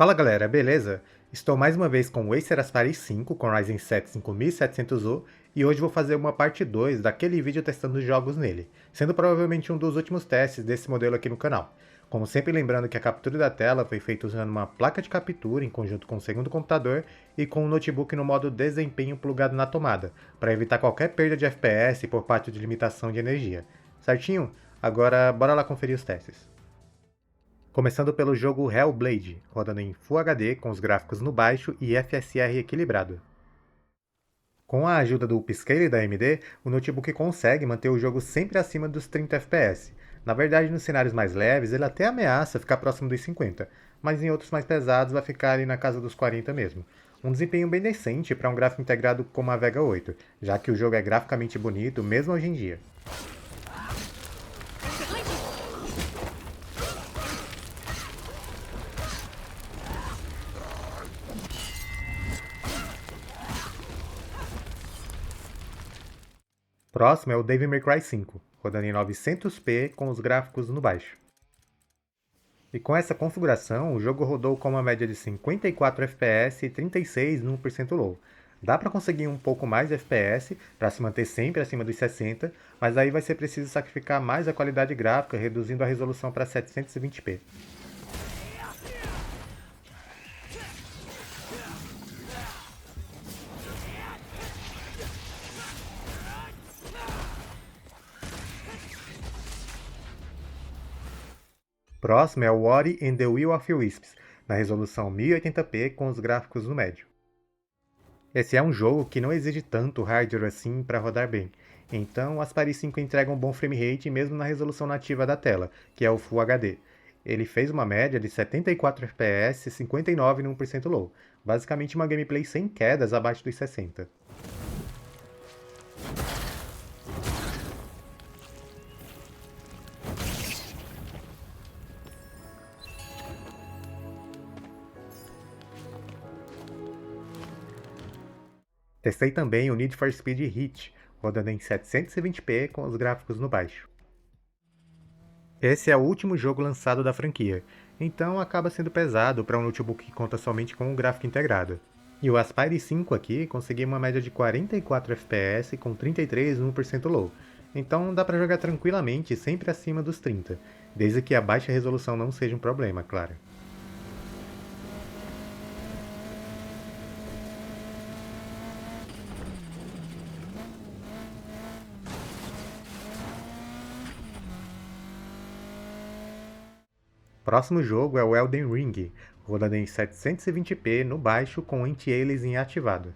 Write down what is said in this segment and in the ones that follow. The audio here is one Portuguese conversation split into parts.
Fala galera, beleza? Estou mais uma vez com o Acer Aspire 5 com Ryzen 7 5700U e hoje vou fazer uma parte 2 daquele vídeo testando os jogos nele, sendo provavelmente um dos últimos testes desse modelo aqui no canal. Como sempre lembrando que a captura da tela foi feita usando uma placa de captura em conjunto com o segundo computador e com o notebook no modo desempenho plugado na tomada, para evitar qualquer perda de FPS por parte de limitação de energia. Certinho? Agora bora lá conferir os testes. Começando pelo jogo Hellblade, rodando em Full HD com os gráficos no baixo e FSR equilibrado. Com a ajuda do upscaler da AMD, o notebook consegue manter o jogo sempre acima dos 30 FPS. Na verdade, nos cenários mais leves, ele até ameaça ficar próximo dos 50, mas em outros mais pesados vai ficar ali na casa dos 40 mesmo. Um desempenho bem decente para um gráfico integrado como a Vega 8, já que o jogo é graficamente bonito mesmo hoje em dia. Próximo é o Devil May Cry 5, rodando em 900p com os gráficos no baixo. E com essa configuração, o jogo rodou com uma média de 54 FPS e 36 no 1% low. Dá para conseguir um pouco mais de FPS para se manter sempre acima dos 60, mas aí vai ser preciso sacrificar mais a qualidade gráfica, reduzindo a resolução para 720p. Próximo é o Ori and the Will of Wisps, na resolução 1080p com os gráficos no médio. Esse é um jogo que não exige tanto hardware assim para rodar bem, então o Aspire 5 entrega um bom frame rate mesmo na resolução nativa da tela, que é o Full HD. Ele fez uma média de 74 FPS e 59 no 1% low, basicamente uma gameplay sem quedas abaixo dos 60. Testei também o Need for Speed Heat, rodando em 720p com os gráficos no baixo. Esse é o último jogo lançado da franquia, então acaba sendo pesado para um notebook que conta somente com um gráfico integrado. E o Aspire 5 aqui conseguiu uma média de 44 FPS com 33 no 1% low, então dá para jogar tranquilamente sempre acima dos 30, desde que a baixa resolução não seja um problema, claro. Próximo jogo é o Elden Ring, rodando em 720p no baixo com anti-aliasing ativado.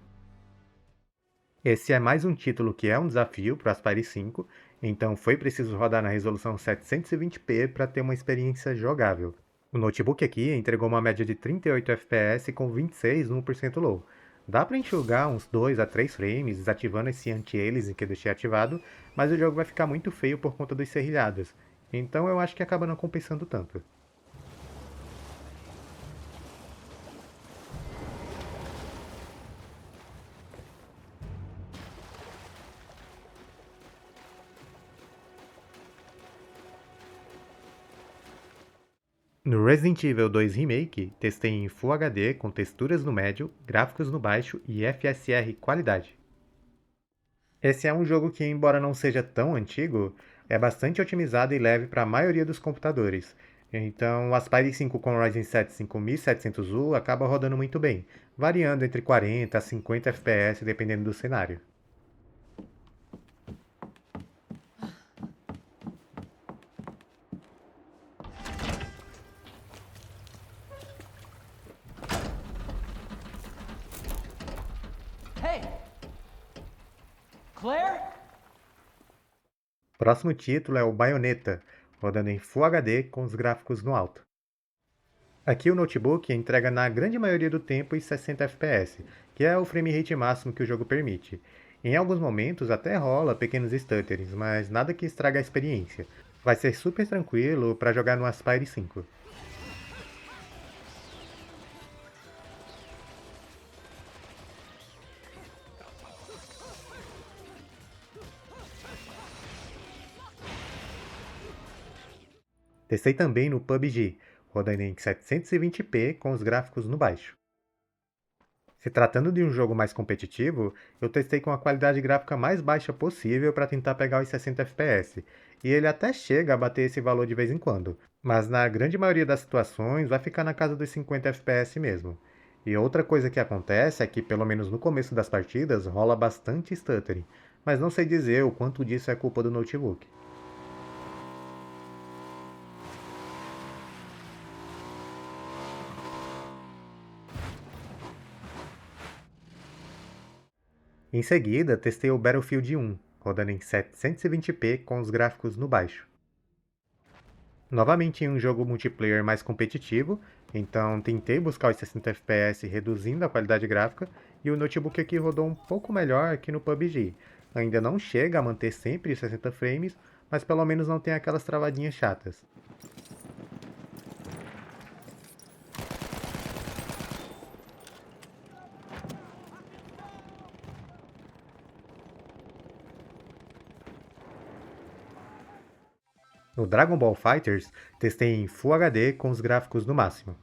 Esse é mais um título que é um desafio para o Aspire 5, então foi preciso rodar na resolução 720p para ter uma experiência jogável. O notebook aqui entregou uma média de 38 FPS com 26 no 1% low. Dá para enxugar uns 2 a 3 frames desativando esse anti-aliasing que eu deixei ativado, mas o jogo vai ficar muito feio por conta dos serrilhados, então eu acho que acaba não compensando tanto. No Resident Evil 2 Remake, testei em Full HD com texturas no médio, gráficos no baixo e FSR qualidade. Esse é um jogo que, embora não seja tão antigo, é bastante otimizado e leve para a maioria dos computadores. Então, o Aspire 5 com Ryzen 7 5700U acaba rodando muito bem, variando entre 40 a 50 FPS dependendo do cenário. Hey! Claire? Próximo título é o Bayonetta, rodando em Full HD com os gráficos no alto. Aqui o notebook entrega na grande maioria do tempo os 60 FPS, que é o frame rate máximo que o jogo permite. Em alguns momentos até rola pequenos stutterings, mas nada que estrague a experiência. Vai ser super tranquilo para jogar no Aspire 5. Testei também no PUBG, rodando em 720p com os gráficos no baixo. Se tratando de um jogo mais competitivo, eu testei com a qualidade gráfica mais baixa possível para tentar pegar os 60 FPS, e ele até chega a bater esse valor de vez em quando, mas na grande maioria das situações vai ficar na casa dos 50 FPS mesmo. E outra coisa que acontece é que, pelo menos no começo das partidas, rola bastante stuttering, mas não sei dizer o quanto disso é culpa do notebook. Em seguida, testei o Battlefield 1, rodando em 720p com os gráficos no baixo. Novamente em um jogo multiplayer mais competitivo, então tentei buscar os 60 FPS reduzindo a qualidade gráfica e o notebook aqui rodou um pouco melhor que no PUBG. Ainda não chega a manter sempre os 60 frames, mas pelo menos não tem aquelas travadinhas chatas. No Dragon Ball FighterZ, testei em Full HD com os gráficos no máximo.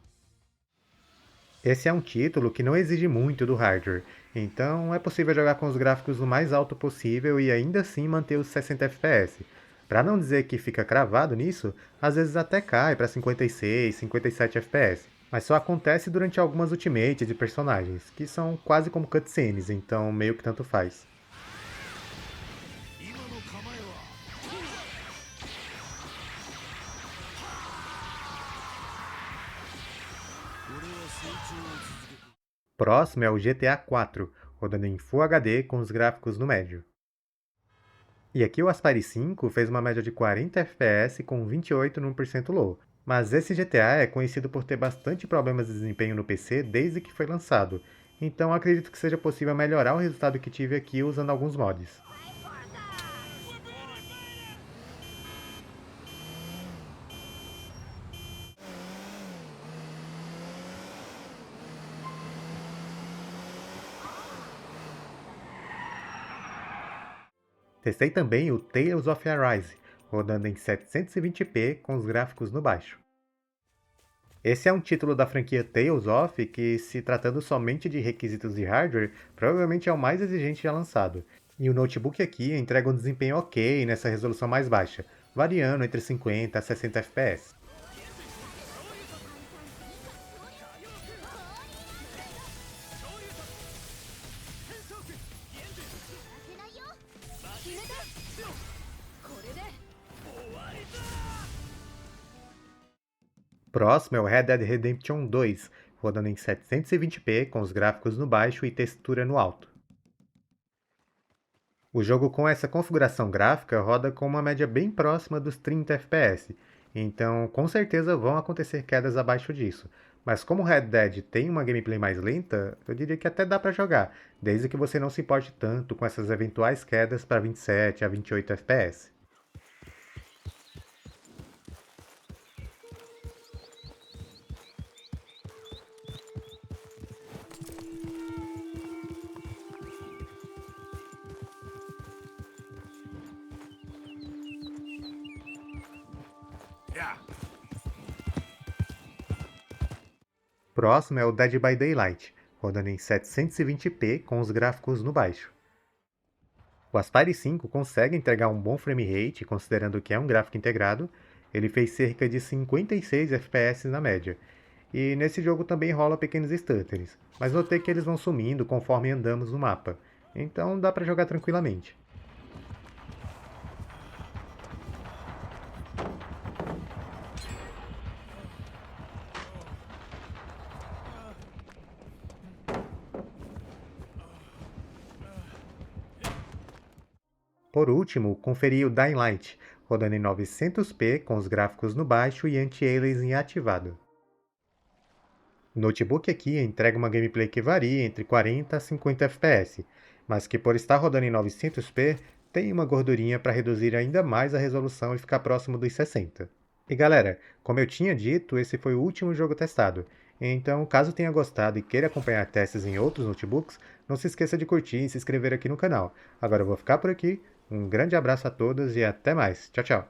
Esse é um título que não exige muito do hardware, então é possível jogar com os gráficos o mais alto possível e ainda assim manter os 60 FPS. Para não dizer que fica cravado nisso, às vezes até cai para 56, 57 FPS, mas só acontece durante algumas ultimates de personagens, que são quase como cutscenes, então meio que tanto faz. Próximo é o GTA 4, rodando em Full HD com os gráficos no médio. E aqui o Aspire 5 fez uma média de 40 FPS com 28 no 1% low, mas esse GTA é conhecido por ter bastante problemas de desempenho no PC desde que foi lançado, então acredito que seja possível melhorar o resultado que tive aqui usando alguns mods. Testei também o Tales of Arise, rodando em 720p com os gráficos no baixo. Esse é um título da franquia Tales of que, se tratando somente de requisitos de hardware, provavelmente é o mais exigente já lançado. E o notebook aqui entrega um desempenho ok nessa resolução mais baixa, variando entre 50 a 60 FPS. Próximo é o Red Dead Redemption 2, rodando em 720p com os gráficos no baixo e textura no alto. O jogo com essa configuração gráfica roda com uma média bem próxima dos 30 FPS, então com certeza vão acontecer quedas abaixo disso. Mas como Red Dead tem uma gameplay mais lenta, eu diria que até dá para jogar, desde que você não se importe tanto com essas eventuais quedas para 27 a 28 FPS. Próximo é o Dead by Daylight, rodando em 720p com os gráficos no baixo. O Aspire 5 consegue entregar um bom frame rate, considerando que é um gráfico integrado, ele fez cerca de 56 FPS na média, e nesse jogo também rola pequenos stutterings, mas notei que eles vão sumindo conforme andamos no mapa, então dá para jogar tranquilamente. Por último, conferi o Dying Light, rodando em 900p com os gráficos no baixo e anti-aliasing ativado. O notebook aqui entrega uma gameplay que varia entre 40 a 50 FPS, mas que por estar rodando em 900p, tem uma gordurinha para reduzir ainda mais a resolução e ficar próximo dos 60. E galera, como eu tinha dito, esse foi o último jogo testado, então caso tenha gostado e queira acompanhar testes em outros notebooks, não se esqueça de curtir e se inscrever aqui no canal. Agora eu vou ficar por aqui, um grande abraço a todos e até mais. Tchau, tchau.